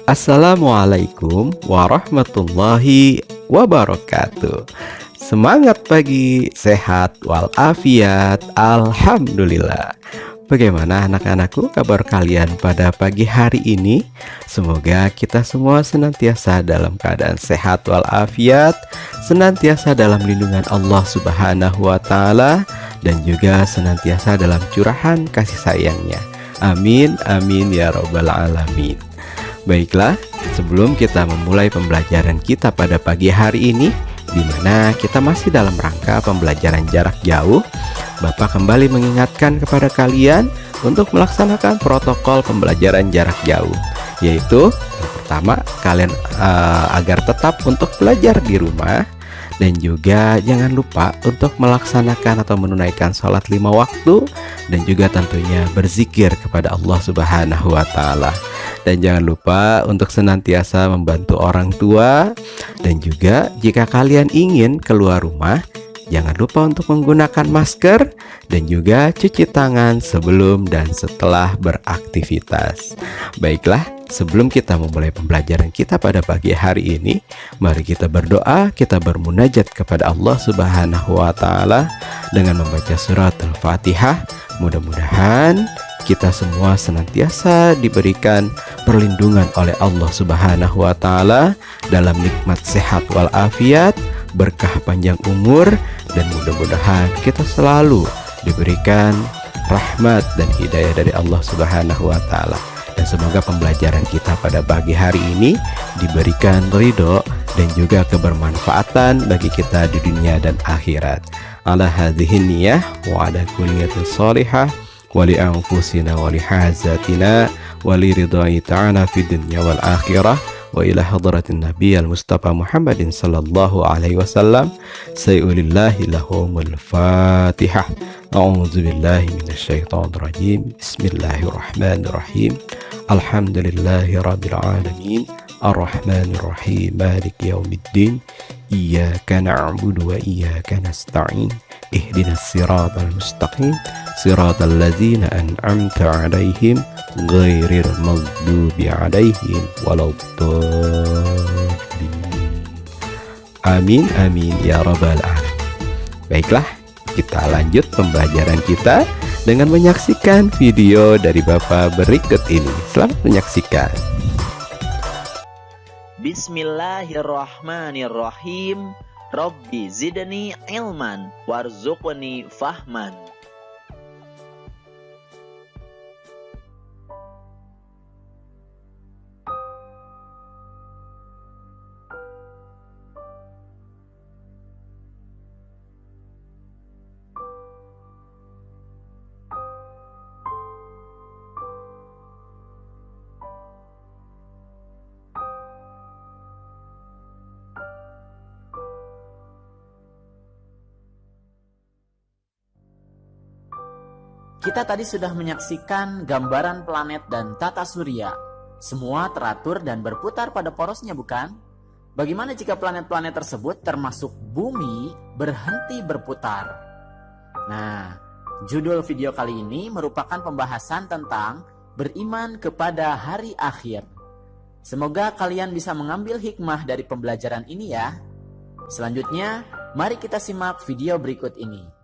Assalamualaikum warahmatullahi wabarakatuh. Semangat pagi, sehat walafiat, alhamdulillah. Bagaimana anak-anakku kabar kalian pada pagi hari ini? Semoga kita semua senantiasa dalam keadaan sehat walafiat, senantiasa dalam lindungan Allah Subhanahu wa taala, dan juga senantiasa dalam curahan kasih sayangnya. Amin amin ya rabbal alamin. Baiklah, sebelum kita memulai pembelajaran kita pada pagi hari ini, di mana kita masih dalam rangka pembelajaran jarak jauh, Bapak kembali mengingatkan kepada kalian untuk melaksanakan protokol pembelajaran jarak jauh, yaitu yang pertama, kalian agar tetap untuk belajar di rumah, dan juga jangan lupa untuk melaksanakan atau menunaikan sholat 5 waktu, dan juga tentunya berzikir kepada Allah Subhanahu wa taala. Dan jangan lupa untuk senantiasa membantu orang tua, dan juga jika kalian ingin keluar rumah, jangan lupa untuk menggunakan masker dan juga cuci tangan sebelum dan setelah beraktivitas. Baiklah, sebelum kita memulai pembelajaran kita pada pagi hari ini, mari kita berdoa, kita bermunajat kepada Allah Subhanahu wa taala dengan membaca surat Al-Fatihah. Mudah-mudahan kita semua senantiasa diberikan perlindungan oleh Allah Subhanahu wa taala dalam nikmat sehat walafiat, berkah panjang umur, dan mudah-mudahan kita selalu diberikan rahmat dan hidayah dari Allah Subhanahu wa taala. Dan semoga pembelajaran kita pada pagi hari ini diberikan ridho dan juga kebermanfaatan bagi kita di dunia dan akhirat. Ala hadhihi niyah wa ala kulli niyatin shalihah wa li anfusina wa li hazatina wa li ridai ta'ala fid dunya wal akhirah. Wa ila hadratin Nabi al-Mustafa Muhammadin sallallahu alaihi wasallam. Sayulillahi lahumul Fatihah. A'udzu billahi minasyaitonir rajim. Bismillahirrahmanirrahim. Alhamdulillahi rabbil alamin. Arrahmanir rahim. Maliki yaumiddin. Iyyaka na'budu wa iyyaka nasta'in. Ihdinas siratal mustaqim. Siratal ladzina an'amta 'alaihim ghairil maghdubi 'alaihim waladdallin. Amin amin ya rabbal alamin. Baiklah, kita lanjut pembelajaran kita dengan menyaksikan video dari Bapak berikut ini. Selamat menyaksikan. Bismillahirrahmanirrahim. Rabbi zidni ilman warzuqni fahman. Kita tadi sudah menyaksikan gambaran planet dan tata surya. Semua teratur dan berputar pada porosnya, bukan? Bagaimana jika planet-planet tersebut termasuk bumi berhenti berputar? Nah, judul video kali ini merupakan pembahasan tentang beriman kepada hari akhir. Semoga kalian bisa mengambil hikmah dari pembelajaran ini ya. Selanjutnya, mari kita simak video berikut ini.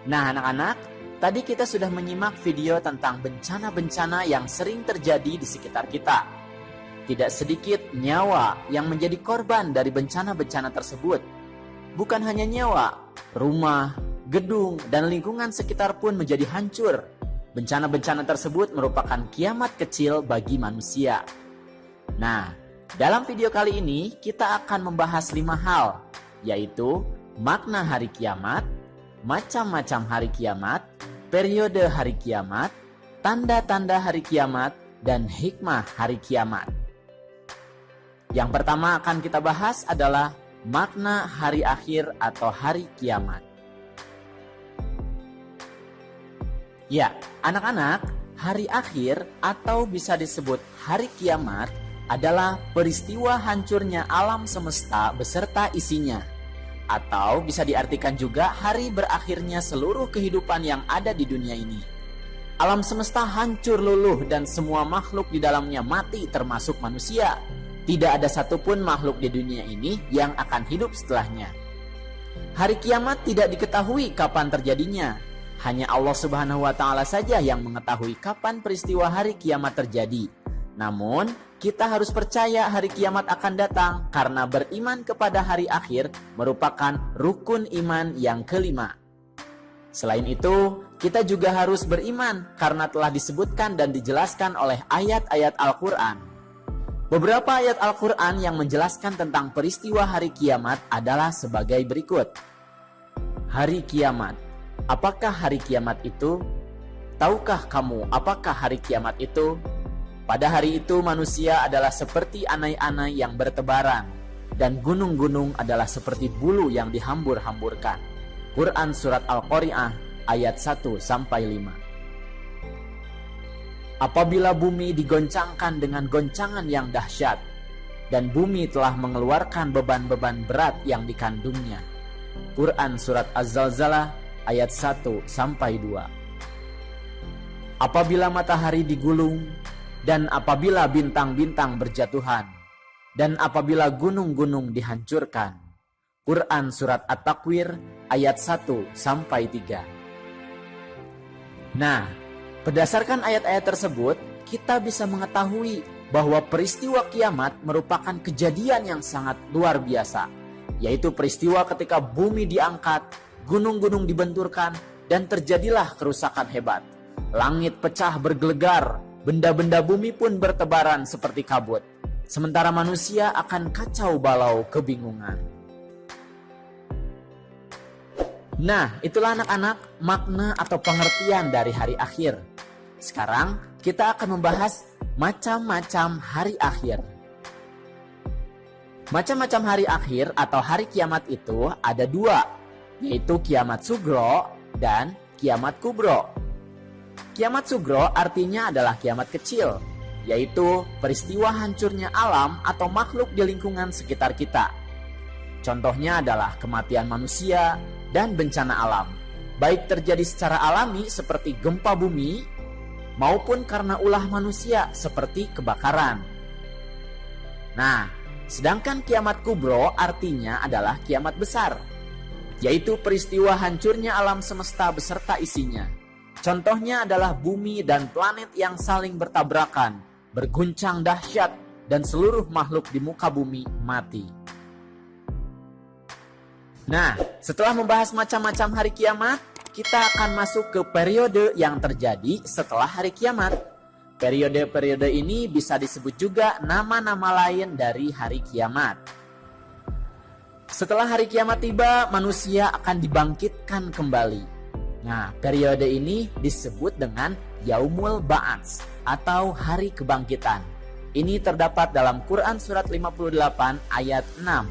Nah anak-anak, tadi kita sudah menyimak video tentang bencana-bencana yang sering terjadi di sekitar kita. Tidak sedikit nyawa yang menjadi korban dari bencana-bencana tersebut. Bukan hanya nyawa, rumah, gedung, dan lingkungan sekitar pun menjadi hancur. Bencana-bencana tersebut merupakan kiamat kecil bagi manusia. Nah, dalam video kali ini kita akan membahas 5 hal, yaitu makna hari kiamat, macam-macam hari kiamat, periode hari kiamat, tanda-tanda hari kiamat, dan hikmah hari kiamat. Yang pertama akan kita bahas adalah makna hari akhir atau hari kiamat. Ya, anak-anak, hari akhir atau bisa disebut hari kiamat adalah peristiwa hancurnya alam semesta beserta isinya. Atau bisa diartikan juga hari berakhirnya seluruh kehidupan yang ada di dunia ini. Alam semesta hancur luluh dan semua makhluk di dalamnya mati termasuk manusia. Tidak ada satupun makhluk di dunia ini yang akan hidup setelahnya. Hari kiamat tidak diketahui kapan terjadinya. Hanya Allah Subhanahu wa Ta'ala saja yang mengetahui kapan peristiwa hari kiamat terjadi. Namun, kita harus percaya hari kiamat akan datang karena beriman kepada hari akhir merupakan rukun iman yang kelima. Selain itu, kita juga harus beriman karena telah disebutkan dan dijelaskan oleh ayat-ayat Al-Quran. Beberapa ayat Al-Quran yang menjelaskan tentang peristiwa hari kiamat adalah sebagai berikut. Hari kiamat. Apakah hari kiamat itu? Tahukah kamu apakah hari kiamat itu? Pada hari itu manusia adalah seperti anai-anai yang bertebaran, dan gunung-gunung adalah seperti bulu yang dihambur-hamburkan. Quran Surat Al-Qari'ah ayat 1-5. Apabila bumi digoncangkan dengan goncangan yang dahsyat, dan bumi telah mengeluarkan beban-beban berat yang dikandungnya. Quran Surat Az-Zalzalah ayat 1-2. Apabila matahari digulung, dan apabila bintang-bintang berjatuhan, dan apabila gunung-gunung dihancurkan. Quran Surat At-Takwir ayat 1-3. Nah, berdasarkan ayat-ayat tersebut, kita bisa mengetahui bahwa peristiwa kiamat merupakan kejadian yang sangat luar biasa, yaitu peristiwa ketika bumi diangkat, gunung-gunung dibenturkan, dan terjadilah kerusakan hebat. Langit pecah bergelegar, benda-benda bumi pun bertebaran seperti kabut. Sementara manusia akan kacau balau kebingungan. Nah, itulah anak-anak makna atau pengertian dari hari akhir. Sekarang kita akan membahas macam-macam hari akhir. Macam-macam hari akhir atau hari kiamat itu ada 2, yaitu kiamat sugro dan kiamat kubro. Kiamat sugro artinya adalah kiamat kecil, yaitu peristiwa hancurnya alam atau makhluk di lingkungan sekitar kita. Contohnya adalah kematian manusia dan bencana alam, baik terjadi secara alami seperti gempa bumi, maupun karena ulah manusia seperti kebakaran. Nah, sedangkan kiamat kubro artinya adalah kiamat besar, yaitu peristiwa hancurnya alam semesta beserta isinya. Contohnya adalah bumi dan planet yang saling bertabrakan, berguncang dahsyat, dan seluruh makhluk di muka bumi mati. Nah, setelah membahas macam-macam hari kiamat, kita akan masuk ke periode yang terjadi setelah hari kiamat. Periode-periode ini bisa disebut juga nama-nama lain dari hari kiamat. Setelah hari kiamat tiba, manusia akan dibangkitkan kembali. Nah, periode ini disebut dengan Yaumul Ba'ats atau hari kebangkitan. Ini terdapat dalam Quran Surat 58 ayat 6.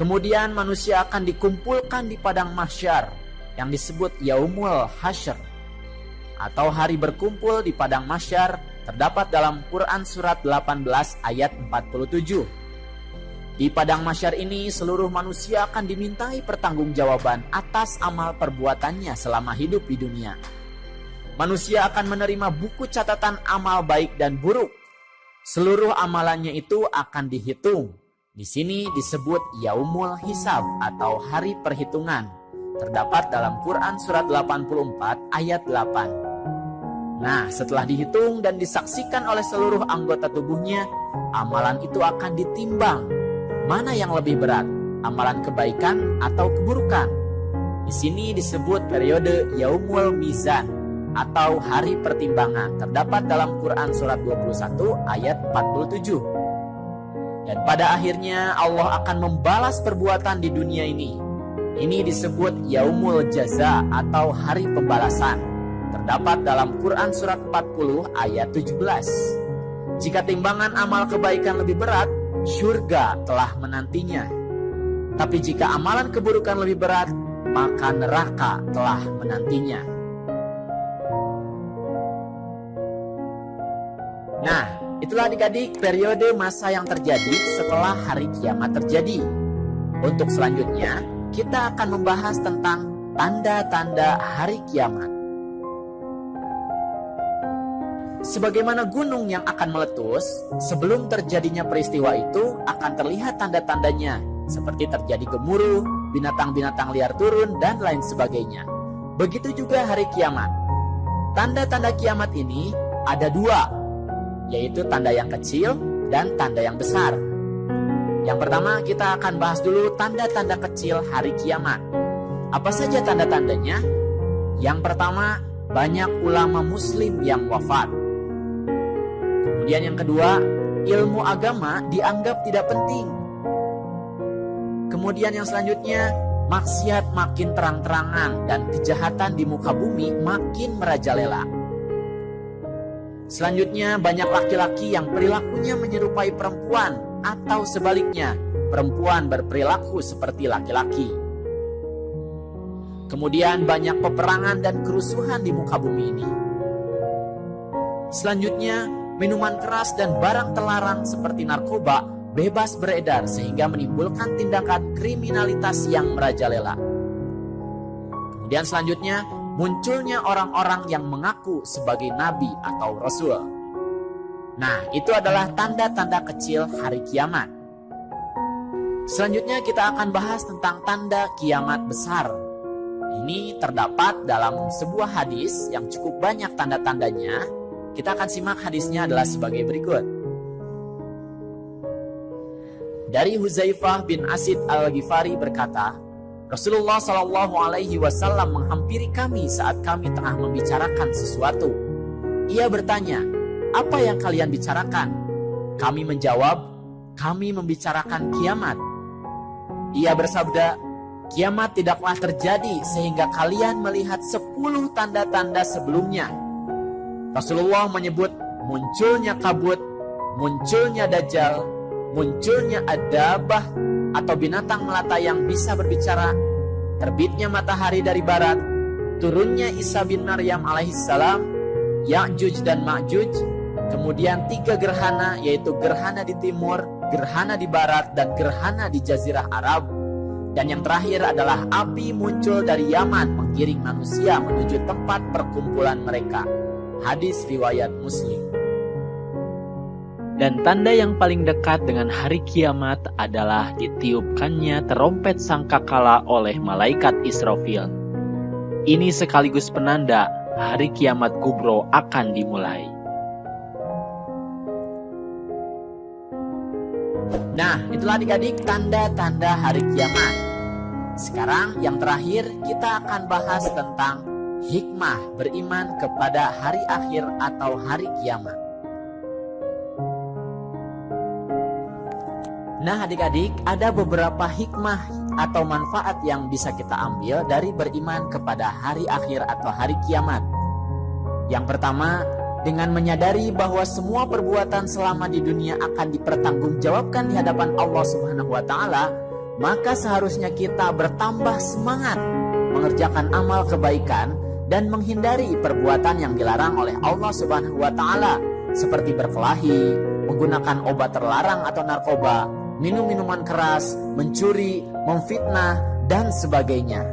Kemudian manusia akan dikumpulkan di padang mahsyar yang disebut Yaumul Hasyr atau hari berkumpul di padang mahsyar, terdapat dalam Quran Surat 18 ayat 47. Di padang mahsyar ini seluruh manusia akan dimintai pertanggungjawaban atas amal perbuatannya selama hidup di dunia. Manusia akan menerima buku catatan amal baik dan buruk. Seluruh amalannya itu akan dihitung. Di sini disebut Yaumul Hisab atau hari perhitungan. terdapat dalam Quran surat 84 ayat 8. Nah, setelah dihitung dan disaksikan oleh seluruh anggota tubuhnya, amalan itu akan ditimbang. Mana yang lebih berat, amalan kebaikan atau keburukan? Di sini disebut periode Yaumul Mizan atau hari pertimbangan, terdapat dalam Quran surat 21 ayat 47. Dan pada akhirnya Allah akan membalas perbuatan di dunia ini. Ini disebut Yaumul Jaza atau hari pembalasan, terdapat dalam Quran surat 40 ayat 17. Jika timbangan amal kebaikan lebih berat, syurga telah menantinya. Tapi jika amalan keburukan lebih berat, maka neraka telah menantinya. Nah, itulah adik-adik periode masa yang terjadi setelah hari kiamat terjadi. Untuk selanjutnya, kita akan membahas tentang tanda-tanda hari kiamat. Sebagaimana gunung yang akan meletus, sebelum terjadinya peristiwa itu akan terlihat tanda-tandanya, seperti terjadi gemuruh, binatang-binatang liar turun, dan lain sebagainya. Begitu juga hari kiamat. Tanda-tanda kiamat ini ada dua, yaitu tanda yang kecil dan tanda yang besar. Yang pertama, kita akan bahas dulu tanda-tanda kecil hari kiamat. Apa saja tanda-tandanya? Yang pertama, banyak ulama muslim yang wafat. Kemudian yang kedua, ilmu agama dianggap tidak penting. Kemudian yang selanjutnya, maksiat makin terang-terangan dan kejahatan di muka bumi makin merajalela. Selanjutnya, banyak laki-laki yang perilakunya menyerupai perempuan atau sebaliknya, perempuan berperilaku seperti laki-laki. Kemudian banyak peperangan dan kerusuhan di muka bumi ini. Selanjutnya, minuman keras dan barang terlarang seperti narkoba bebas beredar sehingga menimbulkan tindakan kriminalitas yang merajalela. Kemudian selanjutnya, munculnya orang-orang yang mengaku sebagai nabi atau rasul. Nah, itu adalah tanda-tanda kecil hari kiamat. Selanjutnya kita akan bahas tentang tanda kiamat besar. Ini terdapat dalam sebuah hadis yang cukup banyak tanda-tandanya. Kita akan simak hadisnya adalah sebagai berikut. Dari Huzaifah bin Asid Al-Ghifari berkata, Rasulullah Shallallahu Alaihi Wasallam menghampiri kami saat kami tengah membicarakan sesuatu. Ia bertanya, apa yang kalian bicarakan? Kami menjawab, kami membicarakan kiamat. Ia bersabda, kiamat tidaklah terjadi sehingga kalian melihat 10 tanda-tanda sebelumnya. Rasulullah menyebut munculnya kabut, munculnya dajjal, munculnya adabah atau binatang melata yang bisa berbicara, terbitnya matahari dari barat, turunnya Isa bin Maryam alaihissalam, Ya'juj dan Ma'juj, kemudian 3 gerhana, yaitu gerhana di timur, gerhana di barat, dan gerhana di Jazirah Arab. Dan yang terakhir adalah api muncul dari Yaman menggiring manusia menuju tempat perkumpulan mereka. Hadis riwayat Muslim. Dan tanda yang paling dekat dengan hari kiamat adalah ditiupkannya terompet sangkakala oleh malaikat Israfil. Ini sekaligus penanda hari kiamat kubro akan dimulai. Nah, itulah adik-adik tanda-tanda hari kiamat. Sekarang yang terakhir kita akan bahas tentang hikmah beriman kepada hari akhir atau hari kiamat. Nah adik-adik, ada beberapa hikmah atau manfaat yang bisa kita ambil dari beriman kepada hari akhir atau hari kiamat. Yang pertama, dengan menyadari bahwa semua perbuatan selama di dunia akan dipertanggungjawabkan di hadapan Allah Subhanahu wa Ta'ala, maka seharusnya kita bertambah semangat mengerjakan amal kebaikan dan menghindari perbuatan yang dilarang oleh Allah Subhanahu wa Ta'ala, seperti berkelahi, menggunakan obat terlarang atau narkoba, minum minuman keras, mencuri, memfitnah, dan sebagainya.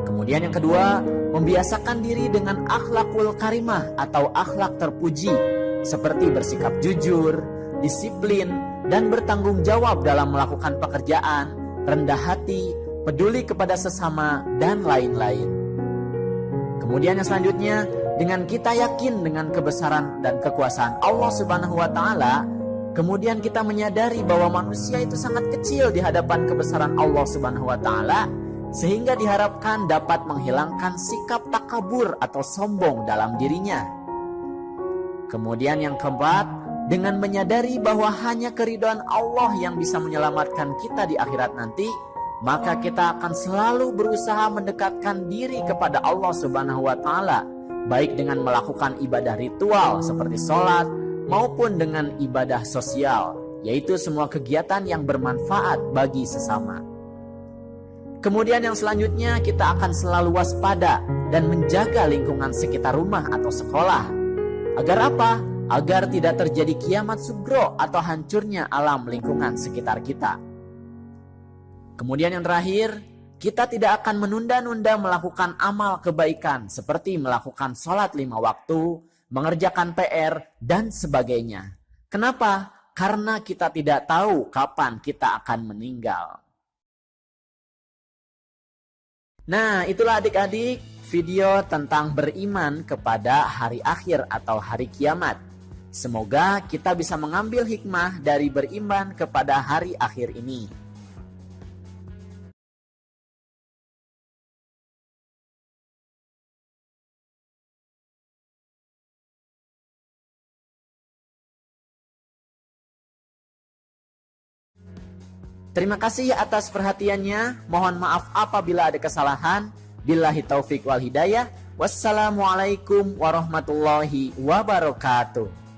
Kemudian yang kedua, membiasakan diri dengan akhlakul karimah atau akhlak terpuji, seperti bersikap jujur, disiplin, dan bertanggung jawab dalam melakukan pekerjaan, rendah hati, peduli kepada sesama, dan lain-lain. Kemudian yang selanjutnya, dengan kita yakin dengan kebesaran dan kekuasaan Allah Subhanahu wa Ta'ala, kemudian kita menyadari bahwa manusia itu sangat kecil di hadapan kebesaran Allah Subhanahu wa Ta'ala, sehingga diharapkan dapat menghilangkan sikap takabur atau sombong dalam dirinya. Kemudian yang keempat, dengan menyadari bahwa hanya keridhaan Allah yang bisa menyelamatkan kita di akhirat nanti, maka kita akan selalu berusaha mendekatkan diri kepada Allah Subhanahu wa Ta'ala, baik dengan melakukan ibadah ritual seperti sholat maupun dengan ibadah sosial, yaitu semua kegiatan yang bermanfaat bagi sesama. Kemudian yang selanjutnya, kita akan selalu waspada dan menjaga lingkungan sekitar rumah atau sekolah. Agar apa? Agar tidak terjadi kiamat sugro atau hancurnya alam lingkungan sekitar kita. Kemudian yang terakhir, kita tidak akan menunda-nunda melakukan amal kebaikan seperti melakukan sholat 5 waktu, mengerjakan PR, dan sebagainya. Kenapa? Karena kita tidak tahu kapan kita akan meninggal. Nah, itulah adik-adik video tentang beriman kepada hari akhir atau hari kiamat. Semoga kita bisa mengambil hikmah dari beriman kepada hari akhir ini. Terima kasih atas perhatiannya. Mohon maaf apabila ada kesalahan. Billahi taufik wal hidayah. Wassalamualaikum warahmatullahi wabarakatuh.